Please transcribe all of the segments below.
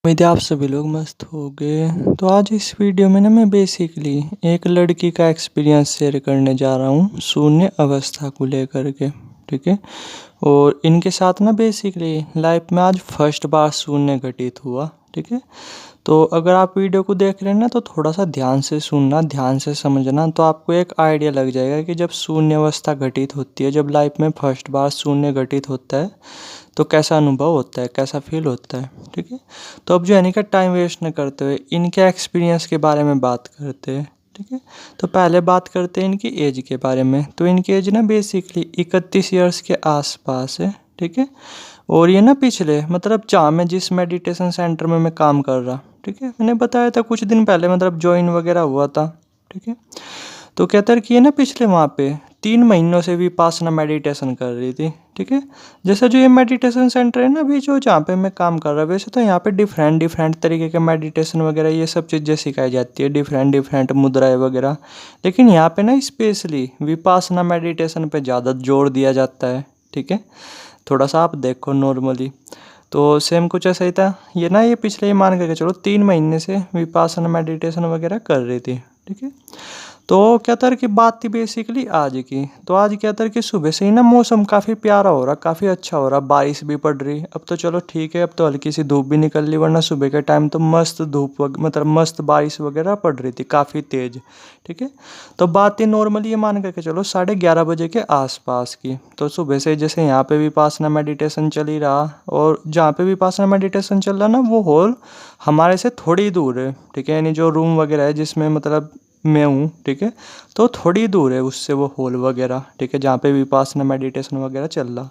उम्मीद है आप सभी लोग मस्त हो गए। तो आज इस वीडियो में ना मैं बेसिकली एक लड़की का एक्सपीरियंस शेयर करने जा रहा हूँ शून्य अवस्था को लेकर के। ठीक है। और इनके साथ ना बेसिकली लाइफ में आज फर्स्ट बार शून्य घटित हुआ। ठीक है। तो अगर आप वीडियो को देख रहे हैं ना तो थोड़ा सा ध्यान से सुनना, ध्यान से समझना, तो आपको एक आइडिया लग जाएगा कि जब शून्य अवस्था घटित होती है, जब लाइफ में फर्स्ट बार शून्य घटित होता है तो कैसा अनुभव होता है, कैसा फील होता है। ठीक है। तो अब जो है इनका टाइम वेस्ट न करते हुए इनके एक्सपीरियंस के बारे में बात करते हैं। ठीक है। तो पहले बात करते हैं इनकी एज के बारे में। तो इनकी एज ना बेसिकली 31 ईयर्स के आसपास है। ठीक है। और ये ना पिछले मतलब जहाँ मैं जिस मेडिटेशन सेंटर में मैं काम कर रहा, ठीक है, मैंने बताया था कुछ दिन पहले मतलब ज्वाइन वगैरह हुआ था। ठीक है। तो कहता है कि ये ना पिछले वहाँ पे 3 महीनों से विपासना मेडिटेशन कर रही थी। ठीक है। जैसे जो ये मेडिटेशन सेंटर है ना अभी जो जहाँ पे मैं काम कर रहा हूँ, वैसे तो यहाँ पे डिफरेंट डिफरेंट तरीके के मेडिटेशन वगैरह ये सब चीज़ें सिखाई जाती है, डिफरेंट डिफरेंट मुद्राएं वगैरह। लेकिन यहाँ पे ना स्पेशली विपासना मेडिटेशन पे ज़्यादा जोर दिया जाता है। ठीक है। थोड़ा सा आप देखो नॉर्मली तो सेम कुछ ऐसा ही था। ये ना ये पिछले ही मान करके चलो 3 महीने से विपासना मेडिटेशन वगैरह कर रही थी। ठीक है। तो क्या था कि बात थी बेसिकली आज की। तो आज क्या था कि सुबह से ही ना मौसम काफ़ी प्यारा हो रहा, काफ़ी अच्छा हो रहा, बारिश भी पड़ रही। अब तो चलो ठीक है, अब तो हल्की सी धूप भी निकल ली, वरना सुबह के टाइम तो मस्त धूप मतलब मस्त बारिश वगैरह पड़ रही थी काफ़ी तेज़। ठीक है। तो बात थी नॉर्मली ये मान करके चलो 11:30 बजे के आसपास की। तो सुबह से जैसे यहाँ पे विपासना मेडिटेशन चल ही रहा, और जहाँ पे विपासना मेडिटेशन चल रहा ना वो हॉल हमारे से थोड़ी दूर है। ठीक है। यानी जो रूम वगैरह है जिसमें मतलब मैं हूँ, ठीक है, तो थोड़ी दूर है उससे वो हॉल वगैरह। ठीक है। जहाँ पे विपासना मेडिटेशन वगैरह चल रहा।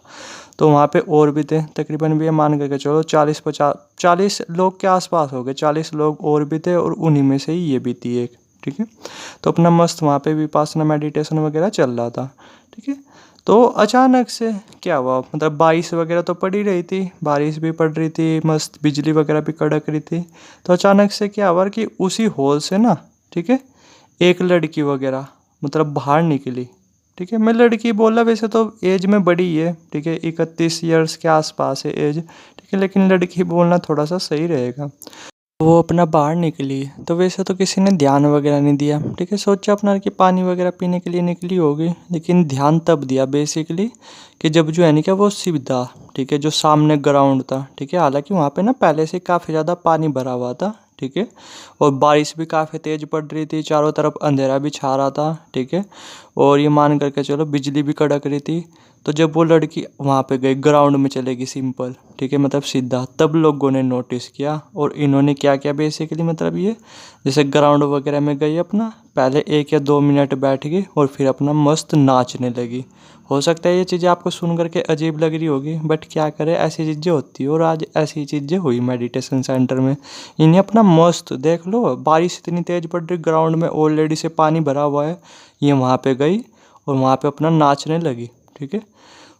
तो वहाँ पे और भी थे तकरीबन भी मान करके चलो 40 लोग के आसपास हो गए, 40 लोग और भी थे, और उन्हीं में से ही ये भी थी एक। ठीक है। तो अपना मस्त वहाँ पे विपासना मेडिटेशन वगैरह चल रहा था। ठीक है। तो अचानक से क्या हुआ, मतलब बारिश वगैरह तो पड़ ही रही थी, बारिश भी पड़ रही थी, मस्त बिजली वगैरह भी कड़क रही थी। तो अचानक से क्या हुआ कि उसी हॉल से ना, ठीक है, एक लड़की वगैरह मतलब बाहर निकली। ठीक है। मैं लड़की बोला, वैसे तो एज में बड़ी है। ठीक है। 31 ईयर्स के आसपास है एज। ठीक है। लेकिन लड़की बोलना थोड़ा सा सही रहेगा। वो अपना बाहर निकली तो वैसे तो किसी ने ध्यान वगैरह नहीं दिया। ठीक है। सोचा अपना कि पानी वगैरह पीने के लिए निकली होगी, लेकिन ध्यान तब दिया बेसिकली कि जब जो है नहीं क्या वो सीधा, ठीक है, जो सामने ग्राउंड था। ठीक है। हालांकि वहाँ पे ना पहले से काफ़ी ज़्यादा पानी भरा हुआ था। ठीक है। और बारिश भी काफ़ी तेज़ पड़ रही थी, चारों तरफ अंधेरा भी छा रहा था। ठीक है। और ये मान करके चलो बिजली भी कड़क रही थी। तो जब वो लड़की वहाँ पे गई ग्राउंड में चलेगी सिंपल, ठीक है, मतलब सीधा, तब लोगों ने नोटिस किया। और इन्होंने क्या किया बेसिकली, मतलब ये जैसे ग्राउंड वगैरह में गई, अपना पहले 1 या 2 मिनट बैठ गई और फिर अपना मस्त नाचने लगी। हो सकता है ये चीज़ें आपको सुन करके अजीब लग रही होगी, बट क्या करें, ऐसी चीज़ें होती है। और आज ऐसी चीज़ें हुई मेडिटेशन सेंटर में। इन्हें अपना मस्त देख लो, बारिश इतनी तेज़ पड़ रही, ग्राउंड में ऑलरेडी से पानी भरा हुआ है, ये वहाँ पे गई और वहाँ पे अपना नाचने लगी। ठीक है।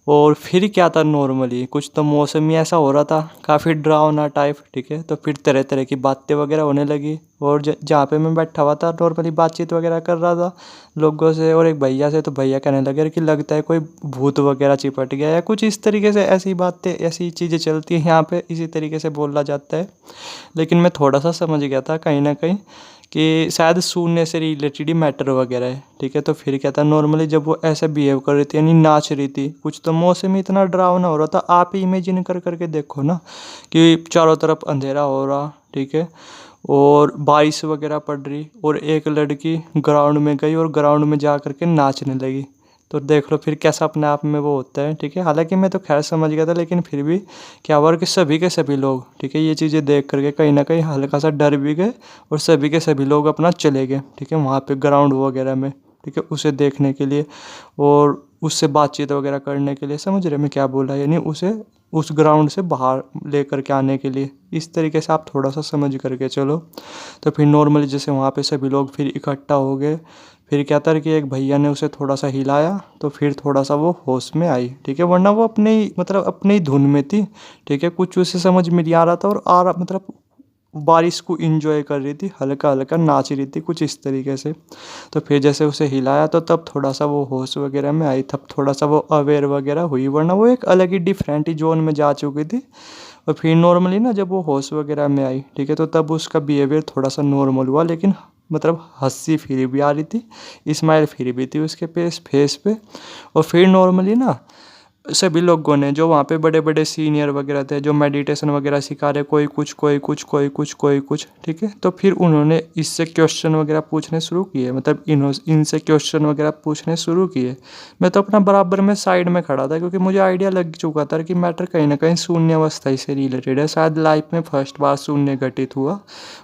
और फिर क्या था, नॉर्मली कुछ तो मौसम ही ऐसा हो रहा था काफ़ी डरावना टाइप। ठीक है। तो फिर तरह तरह की बातें वगैरह होने लगी। और जहाँ पे मैं बैठा हुआ था नॉर्मली बातचीत वगैरह कर रहा था लोगों से और एक भैया से, तो भैया कहने लगे कि लगता है कोई भूत वगैरह चिपट गया या कुछ इस तरीके से, ऐसी बातें ऐसी चीज़ें चलती हैं यहाँ पे, इसी तरीके से बोला जाता है। लेकिन मैं थोड़ा सा समझ गया था कहीं ना कहीं कि शायद शून्य से रिलेटेड ही मैटर वगैरह है। ठीक है। तो फिर क्या था, नॉर्मली जब वो ऐसे बिहेव कर रही थी यानी नाच रही थी, कुछ तो मौसम ही इतना डरावना हो रहा था, आप ही इमेजिन कर करके देखो ना कि चारों तरफ अंधेरा हो रहा। ठीक है। और बारिश वगैरह पड़ रही, और एक लड़की ग्राउंड में गई और ग्राउंड में जा करके नाचने लगी। तो देख लो फिर कैसा अपने आप में वो होता है। ठीक है। हालांकि मैं तो खैर समझ गया था, लेकिन फिर भी क्या हुआ कि सभी के सभी लोग, ठीक है, ये चीज़ें देख करके कहीं ना कहीं हल्का सा डर भी गए, और सभी के सभी लोग अपना चले गए। ठीक है। वहाँ पे ग्राउंड वगैरह में, ठीक है, उसे देखने के लिए और उससे बातचीत वगैरह करने के लिए। समझ रहे मैं क्या बोला, यानी उसे उस ग्राउंड से बाहर लेकर के आने के लिए। इस तरीके से आप थोड़ा सा समझ करके चलो। तो फिर नॉर्मली जैसे वहाँ पे सभी लोग फिर इकट्ठा हो गए। फिर क्या था कि एक भैया ने उसे थोड़ा सा हिलाया, तो फिर थोड़ा सा वो होश में आई। ठीक है। वरना वो अपने ही मतलब अपनी ही धुन में थी। ठीक है। कुछ उसे समझ में नहीं आ रहा था, और आ रहा मतलब बारिश को इंजॉय कर रही थी, हल्का हल्का नाच रही थी कुछ इस तरीके से। तो फिर जैसे उसे हिलाया तो तब थोड़ा सा वो होश वगैरह में आई, तब थोड़ा सा वो अवेयर वगैरह हुई, वरना वो एक अलग ही डिफरेंट ही जोन में जा चुकी थी। और फिर नॉर्मली ना जब वो होश वगैरह में आई, ठीक है, तो तब उसका बिहेवियर थोड़ा सा नॉर्मल हुआ, लेकिन मतलब हंसी फिर भी आ रही थी, स्माइल फिर भी थी उसके फेस पे। और फिर नॉर्मली ना सभी लोगों ने जो वहाँ पे बड़े बड़े सीनियर वगैरह थे, जो मेडिटेशन वगैरह सिखा रहे, कोई कुछ कोई कुछ कोई कुछ कोई कुछ, ठीक है, तो फिर उन्होंने इससे क्वेश्चन वगैरह पूछने शुरू किए, मतलब इनसे क्वेश्चन वगैरह पूछने शुरू किए। मैं तो अपना बराबर में साइड में खड़ा था, क्योंकि मुझे आइडिया लग चुका था कि मैटर कहीं ना कहीं शून्य अवस्था से रिलेटेड है, शायद लाइफ में फर्स्ट बार शून्य घटित हुआ।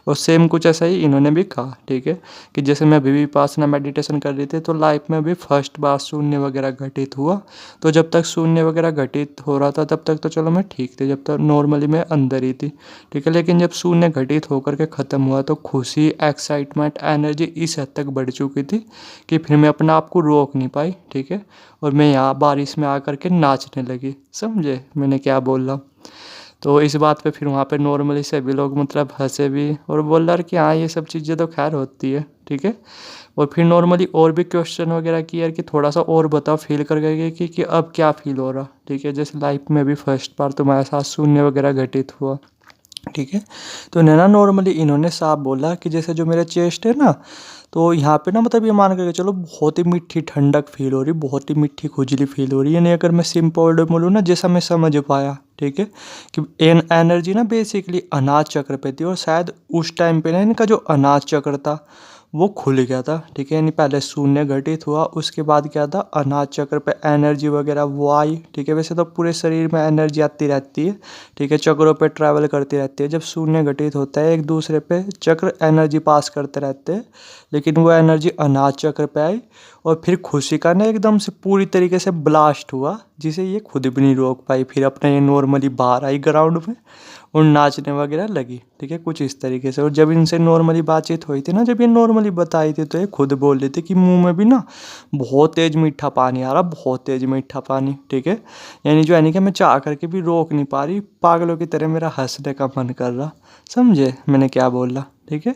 और सेम कुछ ऐसा ही इन्होंने भी कहा, ठीक है, कि जैसे मैं अभी विपासना मेडिटेशन कर रही थी, तो लाइफ में भी फर्स्ट बार शून्य वगैरह घटित हुआ। तो जब तक शून्य वगैरह घटित हो रहा था तब तक तो चलो मैं ठीक थी, जब तक नॉर्मली मैं अंदर ही थी, ठीक है, लेकिन जब शून्य घटित होकर के ख़त्म हुआ तो खुशी, एक्साइटमेंट, एनर्जी इस हद तक बढ़ चुकी थी कि फिर मैं अपने आप को रोक नहीं पाई, ठीक है, और मैं यहाँ बारिश में आकर के नाचने लगी। समझे मैंने क्या बोल रहा हूँ? तो इस बात पे फिर वहाँ पे नॉर्मली सभी लोग मतलब हंसे भी और बोल रहा कि हाँ ये सब चीज़ें तो खैर होती है, ठीक है। और फिर नॉर्मली और भी क्वेश्चन वगैरह किया यार कि थोड़ा सा और बताओ फील कर गए कि अब क्या फील हो रहा, ठीक है, जैसे लाइफ में भी फर्स्ट बार तुम्हारे साथ शून्य वगैरह घटित हुआ, ठीक है। तो नैना नॉर्मली इन्होंने साफ बोला कि जैसे जो मेरा चेस्ट है ना, तो यहाँ पे ना मतलब ये मान करके चलो बहुत ही मीठी ठंडक फील हो रही, बहुत ही मीठी खुजली फील हो रही है। यानी अगर मैं सिंपल वर्ड में बोलूँ ना, जैसा मैं समझ पाया, ठीक है, कि एनर्जी ना बेसिकली अनाज चक्र पे थी, और शायद उस टाइम पे ना इनका जो अनाज चक्र था वो खुल गया था, ठीक है, यानी पहले शून्य घटित हुआ, उसके बाद क्या था, अनाज चक्र पे एनर्जी वगैरह वो आई, ठीक है। वैसे तो पूरे शरीर में एनर्जी आती रहती है, ठीक है, चक्रों पे ट्रैवल करती रहती है। जब शून्य घटित होता है एक दूसरे पे चक्र एनर्जी पास करते रहते हैं, लेकिन वो एनर्जी अनाज चक्र पे आई, और फिर खुशी का ना एकदम से पूरी तरीके से ब्लास्ट हुआ, जिसे ये खुद भी नहीं रोक पाई। फिर अपने ये नॉर्मली बाहर आई ग्राउंड में और नाचने वगैरह लगी, ठीक है, कुछ इस तरीके से। और जब इनसे नॉर्मली बातचीत हुई थी ना, जब ये नॉर्मली बताई थी, तो ये खुद बोल रही थी कि मुंह में भी ना बहुत तेज मीठा पानी आ रहा, बहुत तेज मीठा पानी, ठीक है, यानी जो है कि मैं चाह करके भी रोक नहीं पा रही, पागलों की तरह मेरा हंसने का मन कर रहा। समझे मैंने क्या बोला, ठीक है।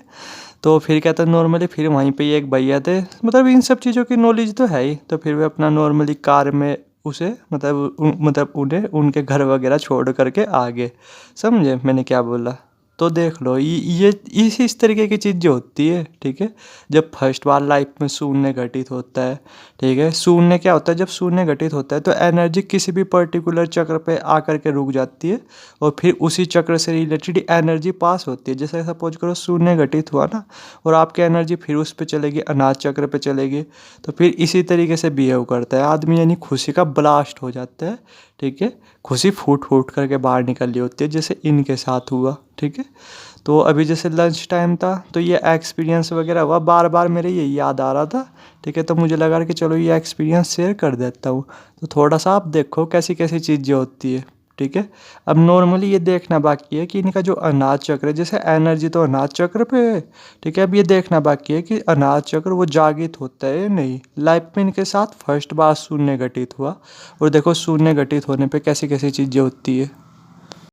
तो फिर क्या था, नॉर्मली फिर वहीं पे एक भैया थे, मतलब इन सब चीज़ों की नॉलेज तो है ही, तो फिर वे अपना नॉर्मली कार में उसे मतलब उन्हें उनके घर वगैरह छोड़ करके आ गए। समझे मैंने क्या बोला? तो देख लो ये इस तरीके की चीज़ जो होती है, ठीक है, जब फर्स्ट बार लाइफ में शून्य घटित होता है, ठीक है, शून्य क्या होता है, जब शून्य घटित होता है तो एनर्जी किसी भी पर्टिकुलर चक्र पे आकर के रुक जाती है, और फिर उसी चक्र से रिलेटेड एनर्जी पास होती है। जैसे सपोज करो शून्य घटित हुआ ना, और आपकी एनर्जी फिर उस पे चलेगी, अनाज चक्र पे चलेगी, तो फिर इसी तरीके से बिहेव करता है आदमी, यानी खुशी का ब्लास्ट हो जाता है, ठीक है, खुशी फूट फूट करके बाहर निकल रही होती है, जैसे इनके साथ हुआ, ठीक है। तो अभी जैसे लंच टाइम था, तो ये एक्सपीरियंस वगैरह हुआ, बार बार मेरे ये याद आ रहा था, ठीक है, तो मुझे लगा कि चलो ये एक्सपीरियंस शेयर कर देता हूँ। तो थोड़ा सा आप देखो कैसी कैसी चीज़ें होती है, ठीक है। अब नॉर्मली ये देखना बाकी है कि इनका जो अनाज चक्र है, जैसे एनर्जी तो अनाज चक्र पे है, ठीक है, अब ये देखना बाकी है कि अनाज चक्र वो जागृत होता है या नहीं। लाइफ में इनके साथ फर्स्ट बार शून्य घटित हुआ, और देखो शून्य घटित होने पे कैसी कैसी चीज़ें होती है।